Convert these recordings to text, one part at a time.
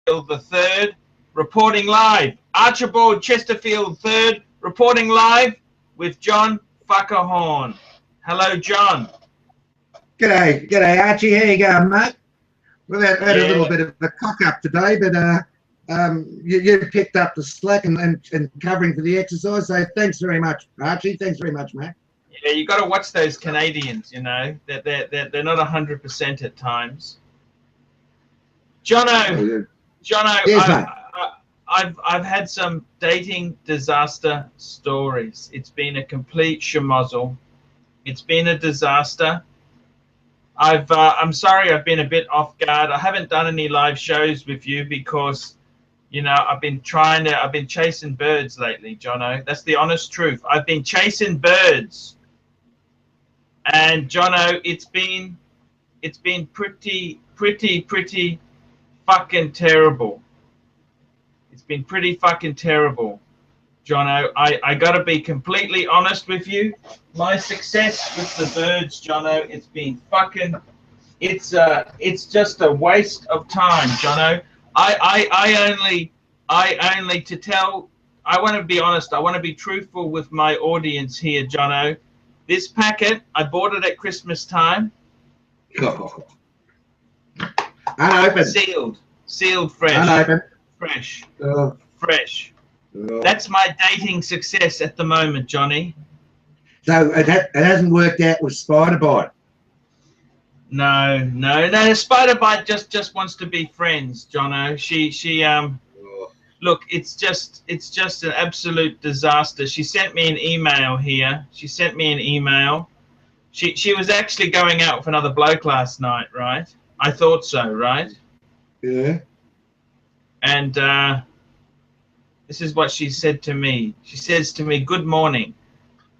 the third, reporting live. Archibald Chesterfield III, reporting live with John SUKAHORN. Hello, John. G'day, Archie. How you going, mate? We've had a little bit of a cock up today, but you picked up the slack and covering for the exercise. So thanks very much, Archie. Thanks very much, mate. Yeah, you got to watch those Canadians. You know, they're not 100% at times. Jono, Yes, I've had some dating disaster stories. It's been a complete schmozzle. It's been a disaster. I'm sorry, I've been a bit off guard. I haven't done any live shows with you because, you know, I've been chasing birds lately, Jono. That's the honest truth. I've been chasing birds, and Jono, it's been pretty fucking terrible. It's been pretty fucking terrible, Jono. I gotta be completely honest with you. My success with the birds, Jono, it's been fucking, it's just a waste of time, Jono. I want to be honest. I want to be truthful with my audience here, Jono. This packet, I bought it at Christmas time. Unopened. Sealed fresh. Unopened. Fresh. Oh. Fresh. Oh. That's my dating success at the moment, Johnny. So it hasn't worked out with Spider-Bite. No. Spider-Bite just wants to be friends, Jono. She look, it's just an absolute disaster. She sent me an email here. She was actually going out with another bloke last night, right? I thought so, right? Yeah. And this is what she said to me. She says to me, "Good morning."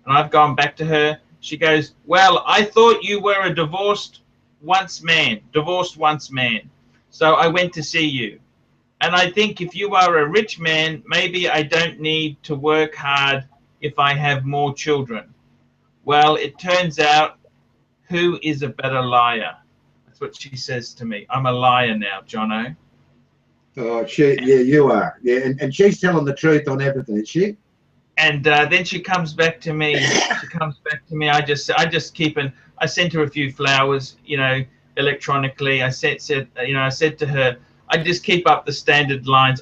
And I've gone back to her. She goes, "Well, I thought you were a divorced once man. So I went to see you. And I think if you are a rich man, maybe I don't need to work hard if I have more children." Well, it turns out, who is a better liar? That's what she says to me. I'm a liar now, Jono. Oh, you are. Yeah, and she's telling the truth on everything, is she? And then she comes back to me. I sent her a few flowers, you know, electronically. I said to her, I just keep up the standard lines.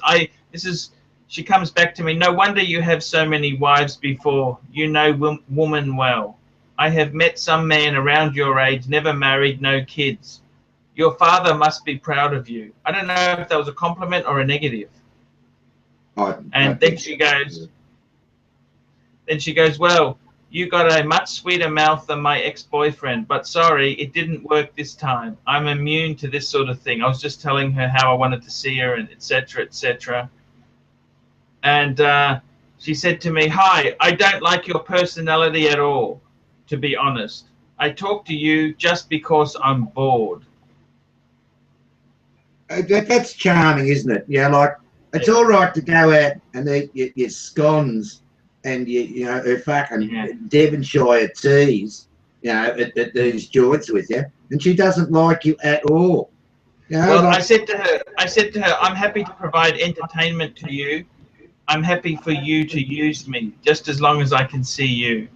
She comes back to me. "No wonder you have so many wives before. You know woman well. I have met some man around your age, never married, no kids. Your father must be proud of you." I don't know if that was a compliment or a negative. Then she goes, "Well, you got a much sweeter mouth than my ex-boyfriend, but sorry, it didn't work this time. I'm immune to this sort of thing." I was just telling her how I wanted to see her and etc., etc. And she said to me, "Hi, I don't like your personality at all, to be honest. I talk to you just because I'm bored." That's charming, isn't it? Yeah, like it's all right to go out and eat your scones and you know her fucking Devonshire teas, you know, at these joints with you, and she doesn't like you at all. You know, well, like, I said to her, "I'm happy to provide entertainment to you. I'm happy for you to use me, just as long as I can see you.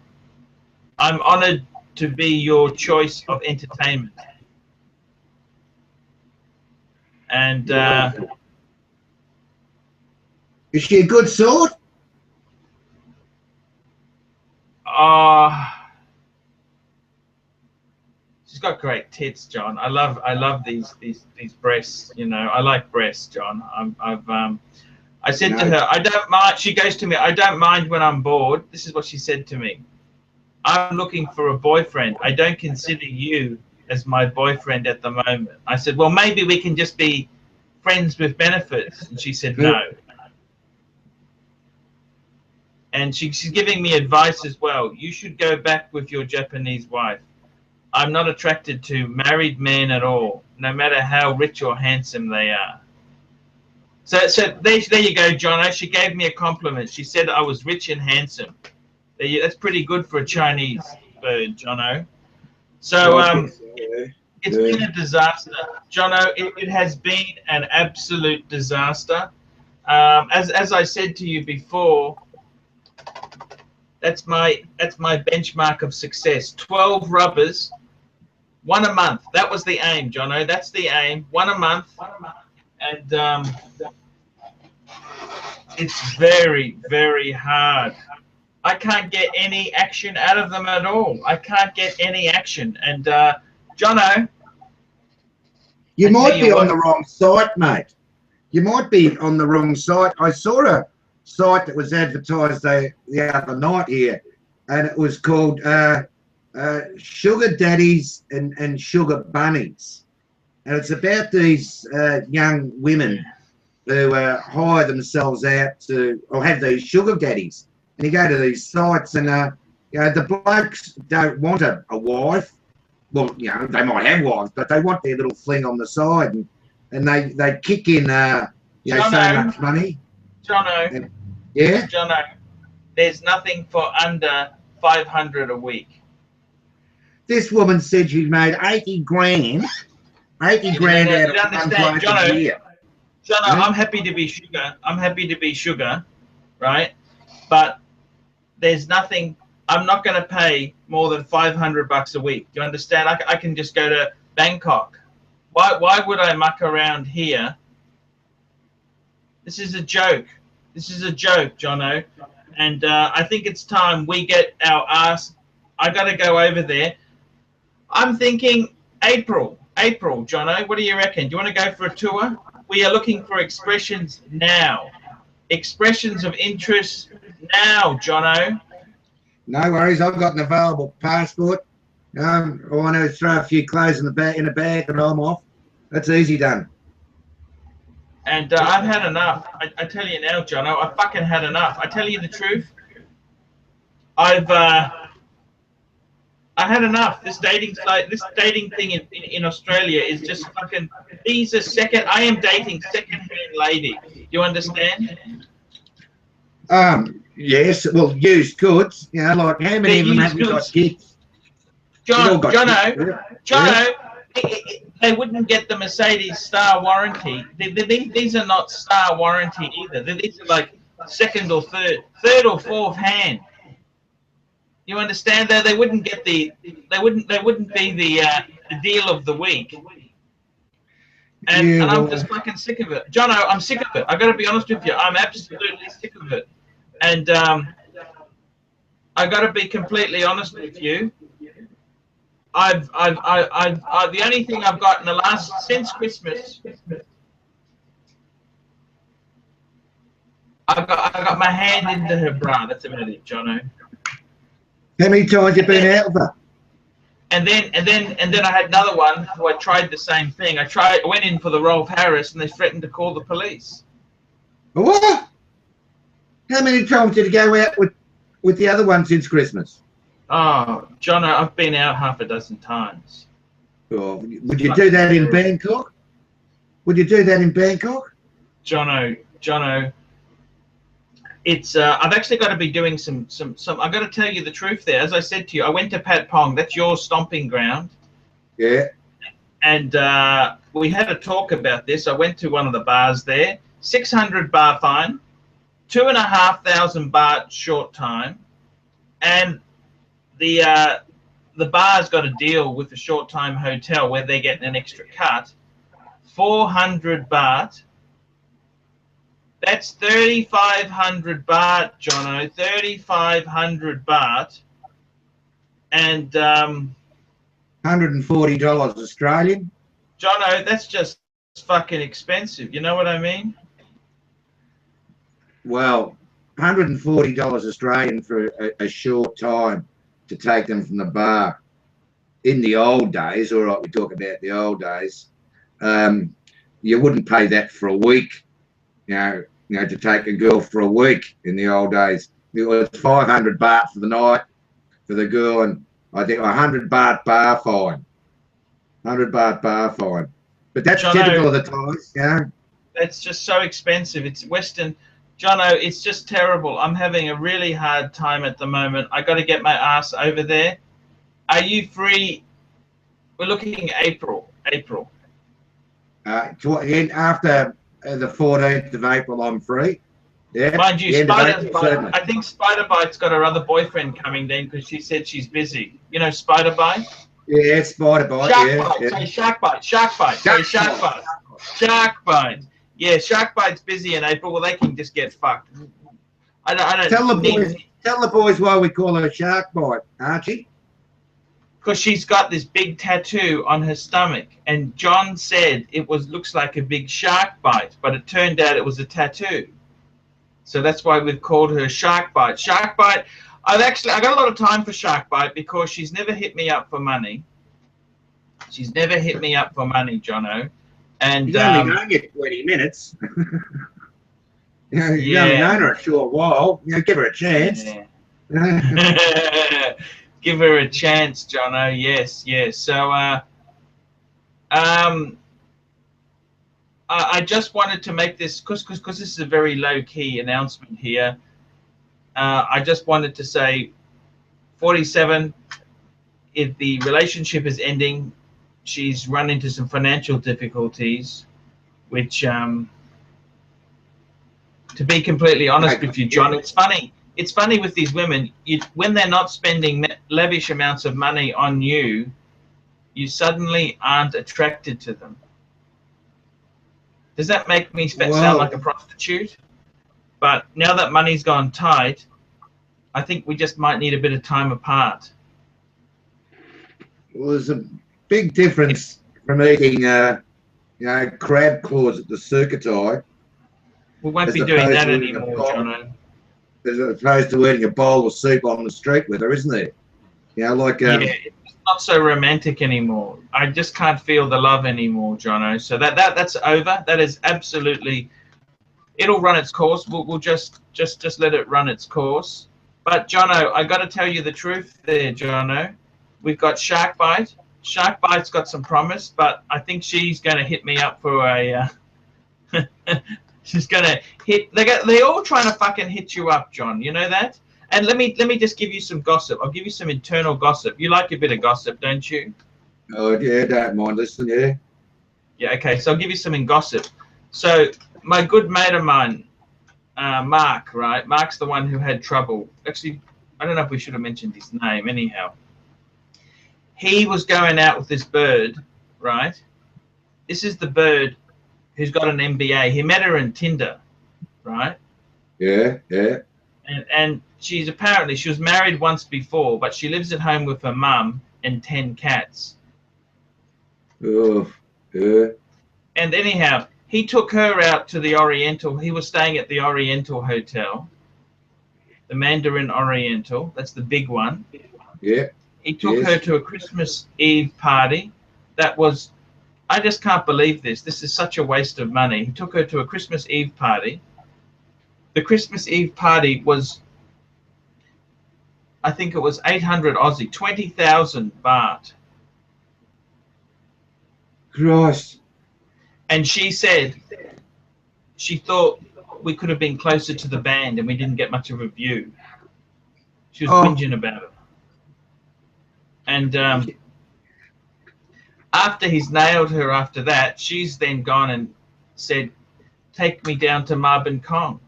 I'm honored to be your choice of entertainment." And is she a good sort? She's got great tits, John. I love these breasts. You know, I like breasts, John. I said to her, "I don't mind." She goes to me, "I don't mind when I'm bored." This is what she said to me. "I'm looking for a boyfriend. I don't consider you as my boyfriend at the moment." I said, "Well, maybe we can just be friends with benefits." And she said, "No." And she's giving me advice as well. "You should go back with your Japanese wife. I'm not attracted to married men at all, no matter how rich or handsome they are." So there you go, Jono. She gave me a compliment. She said I was rich and handsome. That's pretty good for a Chinese bird, Jono. So It's been a disaster, Jono. It has been an absolute disaster. As I said to you before, that's my benchmark of success. 12 rubbers, one a month. That was the aim, Jono. That's the aim. One a month, and it's very, very hard. I can't get any action out of them at all. I can't get any action. And Jono, you might be on the wrong site, mate. You might be on the wrong site. I saw a site that was advertised the other night here, and it was called Sugar Daddies and Sugar Bunnies. And it's about these young women who hire themselves out to, or have these sugar daddies. And you go to these sites, and you know, the blokes don't want a wife. Well, you know, they might have wives, but they want their little fling on the side, and they kick in, you know, so much money. Jono, yeah, Jono, there's nothing for under 500 a week. This woman said she made 80 grand. 80 grand out of one bloke a year. Jono, I'm happy to be sugar. I'm happy to be sugar, right? But there's nothing. I'm not going to pay more than $500 a week. Do you understand? I can just go to Bangkok. Why would I muck around here? This is a joke. This is a joke, Jono. And I think it's time we get our ass. I got to go over there. I'm thinking April, Jono. What do you reckon? Do you want to go for a tour? We are looking for expressions now. Expressions of interest now, Jono. No worries. I've got an available passport. I want to throw a few clothes in a bag and I'm off. That's easy done. And I've had enough. I tell you now, Jono, I fucking had enough. I tell you the truth. I had enough. This dating thing in Australia is just fucking. These are second. I am dating second-hand lady. Do you understand? Yes. Well, used goods. You know, like how many of them have got kids? Jono, they wouldn't get the Mercedes star warranty. These are not star warranty either. These are like second or third or fourth hand. You understand that they wouldn't get they wouldn't be the deal of the week. And I'm just fucking sick of it, Jono. I'm sick of it. I got to be honest with you. I'm absolutely sick of it. And I got to be completely honest with you. I've the only thing I've got in the last since Christmas. I got my hand into her bra. That's about it, Jono. How many times you been out with her? And then I had another one who I tried the same thing. I went in for the Rolf Harris, and they threatened to call the police. What? How many times did you go out with the other one since Christmas? Oh, Jono, I've been out half a dozen times. Oh, would you do that in Bangkok? Would you do that in Bangkok? Jono, it's I've actually got to be doing some. I've got to tell you the truth there. As I said to you, I went to Pat Pong. That's your stomping ground. Yeah. And we had a talk about this. I went to one of the bars there. 600 bar fine, 2,500 baht short time, and the bar's got a deal with the short time hotel where they're getting an extra cut. 400 baht. That's 3,500 baht, Jono. 3,500 baht, and $140 Australian. Jono, that's just fucking expensive. You know what I mean? Well, $140 Australian for a short time to take them from the bar. In the old days, all right, we talk about the old days. You wouldn't pay that for a week. You know, to take a girl for a week in the old days. It was 500 baht for the night for the girl, and I think 100 baht bar fine. 100 baht bar fine. But that's typical of the times, you know. That's just so expensive. It's Western. Jono, it's just terrible. I'm having a really hard time at the moment. I got to get my ass over there. Are you free We're looking at April. After the 14th of April, I'm free. Yeah. Mind you, the end of April, certainly. I think Spider-Bite's got her other boyfriend coming then because she said she's busy. You know Spider-Bite? Yeah, Spider-Bite. Shark-Bite. Say Shark-Bite. Shark-Bite. Say Shark-Bite. Shark-Bite. Yeah, Shark-Bite's busy in April. Well, they can just get fucked. I don't tell the boys why we call her Shark-Bite, Archie. Because she's got this big tattoo on her stomach, and John said it looks like a big shark bite, but it turned out it was a tattoo. So that's why we've called her Shark Bite. Shark Bite. I got a lot of time for Shark Bite because she's never hit me up for money. She's never hit me up for money, Jono. And you only known you 20 minutes. You only known her a short while. Give her a chance. Yeah. Give her a chance, Jono. Yes. So, I just wanted to make this because this is a very low-key announcement here. I just wanted to say, 47. If the relationship is ending, she's run into some financial difficulties, which, to be completely honest with you, John, it's funny. It's funny with these women, when they're not spending lavish amounts of money on you, you suddenly aren't attracted to them. Does that make me sound like a prostitute? But now that money's gone tight, I think we just might need a bit of time apart. Well, there's a big difference from eating, crab claws at the SUKAHORN. We won't be doing that anymore, Jono. As opposed to eating a bowl of soup on the street with her, isn't there? Yeah, it's not so romantic anymore. I just can't feel the love anymore, Jono. So that's over. That is absolutely. It'll run its course. We'll just let it run its course. But Jono, I got to tell you the truth there, Jono. We've got Shark Bite. Shark Bite's got some promise, but I think she's going to hit me up for a. She's gonna hit. They're all trying to fucking hit you up, John. You know that. And let me just give you some gossip. I'll give you some internal gossip. You like a bit of gossip, don't you? Oh yeah, don't mind listening. Yeah. Yeah. Okay. So I'll give you some gossip. So my good mate of mine, Mark. Right. Mark's the one who had trouble. Actually, I don't know if we should have mentioned his name. Anyhow, he was going out with this bird. Right. This is the bird who's got an MBA. He met her in Tinder, right? Yeah. And she was married once before, but she lives at home with her mum and 10 cats. Oh, yeah. And anyhow, he took her out to the Oriental. He was staying at the Oriental Hotel, the Mandarin Oriental. That's the big one. Yeah. He took her to a Christmas Eve party. That was. I just can't believe this. This is such a waste of money. He took her to a Christmas Eve party. The Christmas Eve party was, I think it was 800 Aussie, 20,000 baht. Christ. And she said she thought we could have been closer to the band and we didn't get much of a view. She was whinging about it. And after he's nailed her after that, she's then gone and said, take me down to Marbin Kong.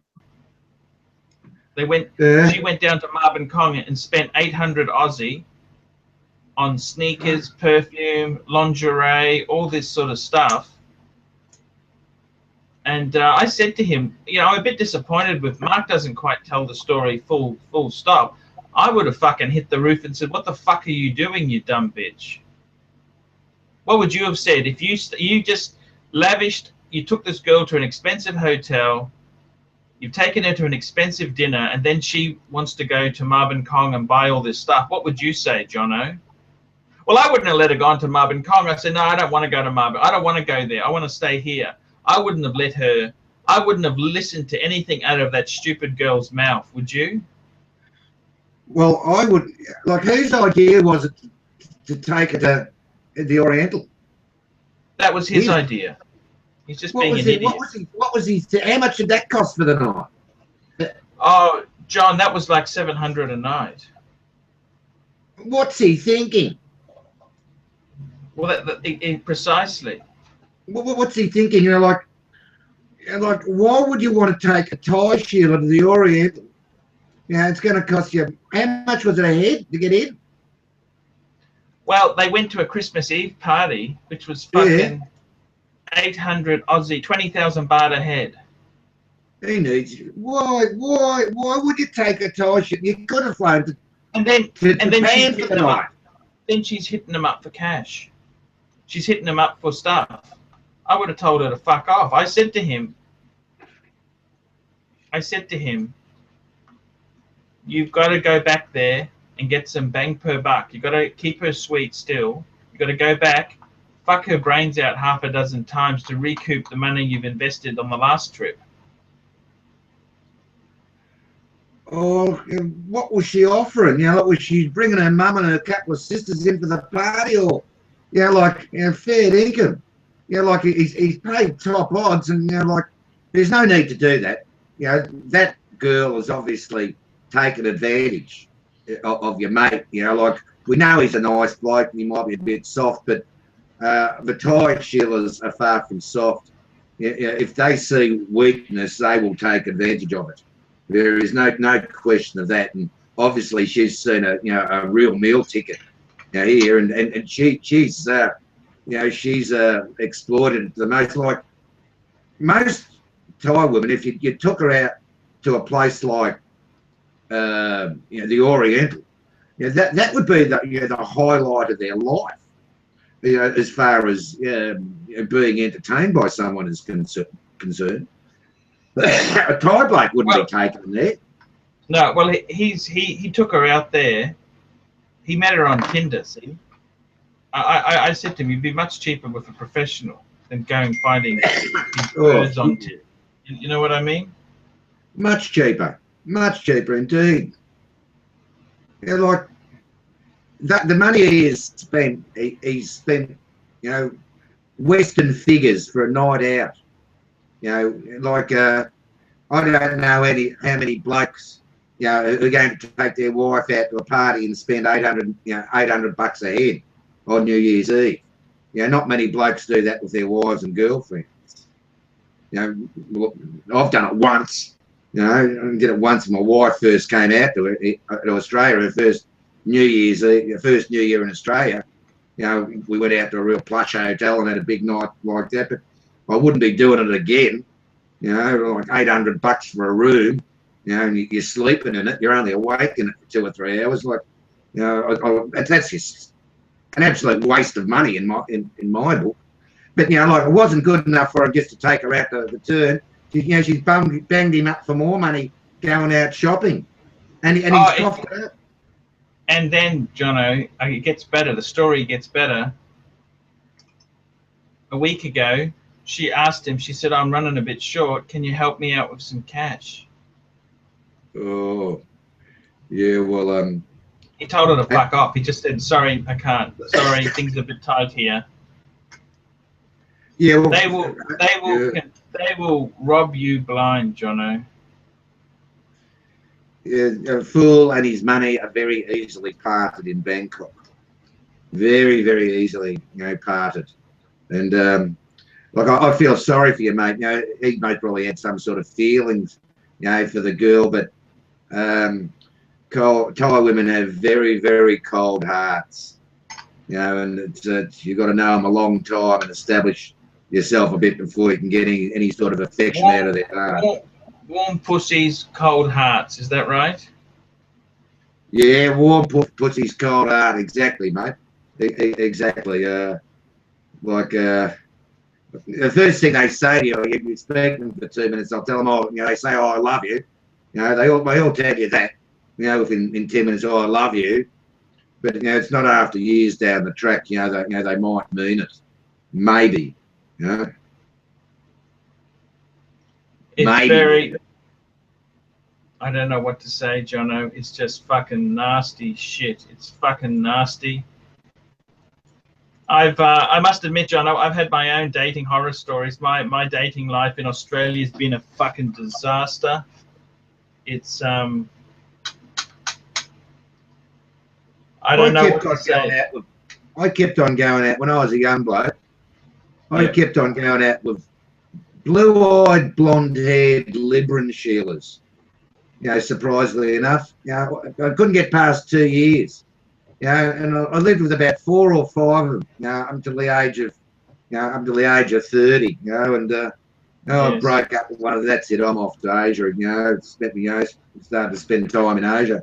She went down to Marbin Kong and spent 800 Aussie on sneakers, perfume, lingerie, all this sort of stuff. And I said to him, I'm a bit disappointed with Mark doesn't quite tell the story full stop. I would have fucking hit the roof and said, what the fuck are you doing, you dumb bitch? What would you have said if you just lavished, you took this girl to an expensive hotel, you've taken her to an expensive dinner, and then she wants to go to Marbin Kong and buy all this stuff? What would you say, Jono? Well, I wouldn't have let her go on to Marbin Kong. I said, no, I don't want to go to Marbin. I don't want to go there. I want to stay here. I wouldn't have listened to anything out of that stupid girl's mouth, would you? Well, I would. Like, whose idea was it to take her to the Oriental? That was his idea. He's just being an idiot. What was he? How much did that cost for the night? Oh, John, that was like 700 a night. What's he thinking? Well, precisely. What's he thinking? Like, why would you want to take a tie Sheila to the Oriental? It's going to cost you. How much was it a head to get in? Well, they went to a Christmas Eve party, which was fucking 800 Aussie, 20,000 baht a head. He needs you. Why would you take a tie Sheila? You could have flown to. And then she's hitting them up. Then she's hitting them up for cash. She's hitting them up for stuff. I would have told her to fuck off. I said to him, you've got to go back there and get some bang per buck. You've got to keep her sweet still. You've got to go back, fuck her brains out half a dozen times to recoup the money you've invested on the last trip. Oh, what was she offering? Was she bringing her mum and her couple of sisters in for the party, or, fair income? Like he's paid top odds, and there's no need to do that. That girl has obviously taken advantage of your mate. We know he's a nice bloke and he might be a bit soft, but the tie Sheilas are far from soft. If they see weakness, they will take advantage of it. There is no question of that, and obviously she's seen a real meal ticket here, and she's exploited the most. Like most Thai women, if you took her out to a place like the Oriental, that would be the highlight of their life. As far as being entertained by someone is concerned. A Thai bloke wouldn't be taken there. No, well, he took her out there. He met her on Tinder. See, I said to him, it'd be much cheaper with a professional than going finding these birds on Tinder. You know what I mean? Much cheaper indeed. Like that, the money he has spent, he's spent, Western figures for a night out. I don't know how many blokes, are going to take their wife out to a party and spend 800 bucks a head on New Year's Eve. Not many blokes do that with their wives and girlfriends. I've done it once. I did it once when my wife first came out to Australia, her first New Year's Eve, first New Year in Australia. We went out to a real plush hotel and had a big night like that, but I wouldn't be doing it again. Like 800 bucks for a room, and you're sleeping in it. You're only awake in it for 2 or 3 hours. That's just an absolute waste of money in my book. But it wasn't good enough for him just to take her out to the turn. She's banged him up for more money going out shopping, and he's coughed her. And then, Jono, it gets better. The story gets better. A week ago, she asked him, she said, I'm running a bit short. Can you help me out with some cash? Oh, yeah, well... He told her to fuck off. He just said, sorry, I can't. Sorry, things are a bit tight here. Yeah, well... They will rob you blind, Jono. Yeah, a fool and his money are very easily parted in Bangkok. Very, very easily, parted. And... I feel sorry for you, mate. He most probably had some sort of feelings, for the girl. But Thai women have very, very cold hearts. And you've got to know them a long time and establish yourself a bit before you can get any sort of affection out of their heart. Warm pussies, cold hearts. Is that right? Yeah, warm pussies, cold heart. Exactly, mate. Exactly. The first thing they say to you, you speak to them for 2 minutes, I'll tell them, they say, oh, I love you. They all tell you that, within 10 minutes, oh, I love you. But, it's not after years down the track, they might mean it. Maybe, It's maybe. Very, I don't know what to say, Jono. It's just fucking nasty shit. It's fucking nasty. I must admit, John, I've had my own dating horror stories. My dating life in Australia has been a fucking disaster. It's I don't know what to say. I kept on going out when I was a young bloke. I kept on going out with blue-eyed, blonde-haired Libran Sheilas. You know, surprisingly enough, you know, I couldn't get past 2 years. You know, and I lived with about 4 or 5 of them. You know, up to the age of 30. You know, and I broke up with one of them. That's it. I'm off to Asia. You know, started to spend time in Asia.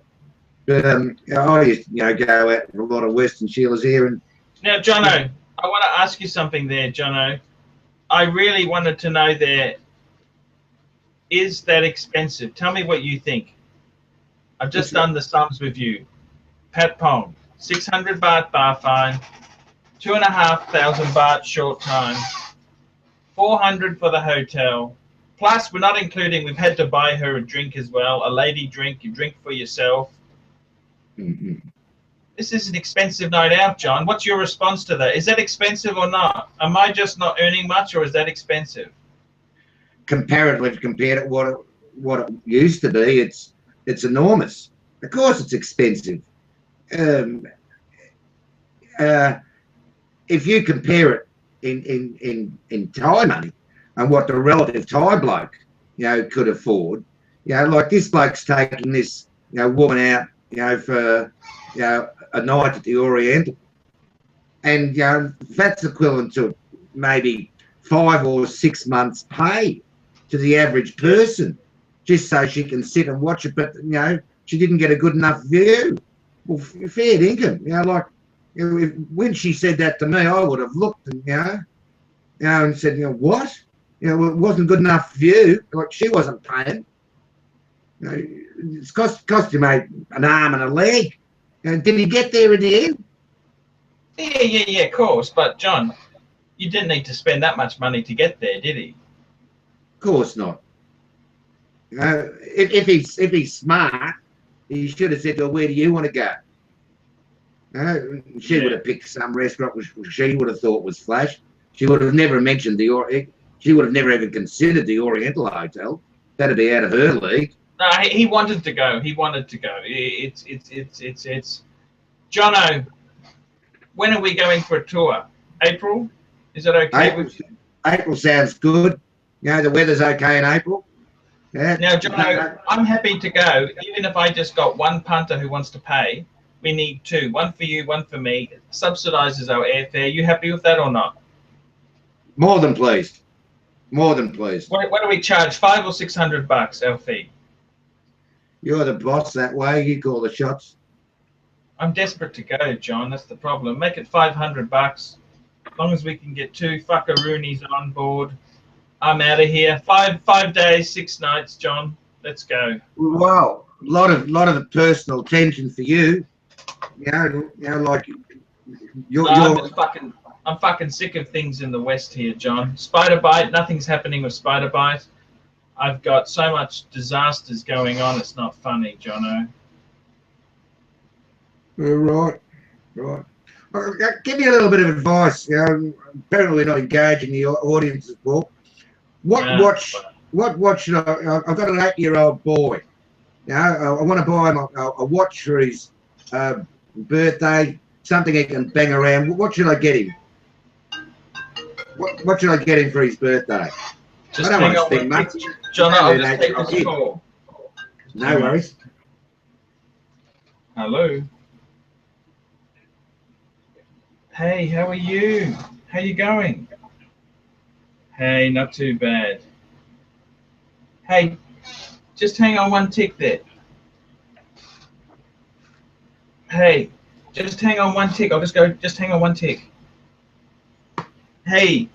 But you know, I used to, you know, go out with a lot of Western Sheilas here. And now, Jono, I want to ask you something there, Jono. I really wanted to know there, is that expensive? Tell me what you think. I've just done the sums with you. Pat Pong, 600 baht bar fine, 2,500 baht short time, 400 for the hotel. Plus, we're not including, we've had to buy her a drink as well, a lady drink, you drink for yourself. This is an expensive night out, John. What's your response to that? Is that expensive or not? Am I just not earning much, or is that expensive? Comparatively, compared to what it used to be, it's enormous. Of course, it's expensive. If you compare it in Thai money and what the relative Thai bloke, you know, could afford, you know, like this bloke's taking this, you know, woman out, you know, for, you know, a night at the Oriental, and you know, that's equivalent to maybe 5 or 6 months' pay to the average person, just so she can sit and watch it. But you know, she didn't get a good enough view. Well, fair income, you know, like, you know, when she said that to me, I would have looked and you know, and said, you know, what? You know, it wasn't good enough view. Like, she wasn't paying. You know, it's cost you, mate, an arm and a leg. And did he get there in the end? Yeah, of course. But John, you didn't need to spend that much money to get there, did he? Of course not. If he's smart, he should have said, "Well, where do you want to go?" She would have picked some restaurant which she would have thought was flash. She would have never mentioned she would have never even considered the Oriental Hotel. That'd be out of her league. No, he wanted to go. He wanted to go. It's Jono, when are we going for a tour? April? Is it okay? April sounds good. You know, the weather's okay in April. Yeah. Now, Jono, I'm happy to go, even if I just got one punter who wants to pay. We need 2. One for you, one for me. Subsidises our airfare. You happy with that or not? More than pleased. More than pleased. What do we charge? 500 or 600 bucks, our fee? You're the boss that way. You call the shots. I'm desperate to go, John. That's the problem. Make it 500 bucks. As long as we can get 2 fuckaroonies on board, I'm out of here. 5 days, 6 nights, John. Let's go. Wow, a lot of the personal tension for you. You know, like I'm fucking sick of things in the West here, John. Spider bite. Nothing's happening with spider bite. I've got so much disasters going on. It's not funny, Jono. Right. I'll give you a little bit of advice. You know, apparently not engaging the audience as well. What watch should I? I've got an 8-year-old boy. You know, I want to buy him a watch for his birthday. Something he can bang around. What should I get him? What should I get him for his birthday? Just I don't want to spend much. John, I'll just take this call. No worries. Hello. Hey, how are you? How you going? Hey, not too bad. Hey, just hang on one tick there. Hey, just hang on one tick. I'll just go, just hang on one tick. Hey,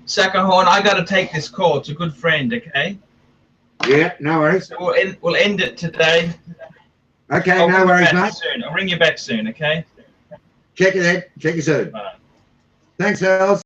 SUKAHORN, I got to take this call. It's a good friend, okay? Yeah, no worries. So we'll end it today. Okay, no worries, mate. Soon. I'll ring you back soon, okay? Check it out. Check you soon. Bye. Thanks, Els.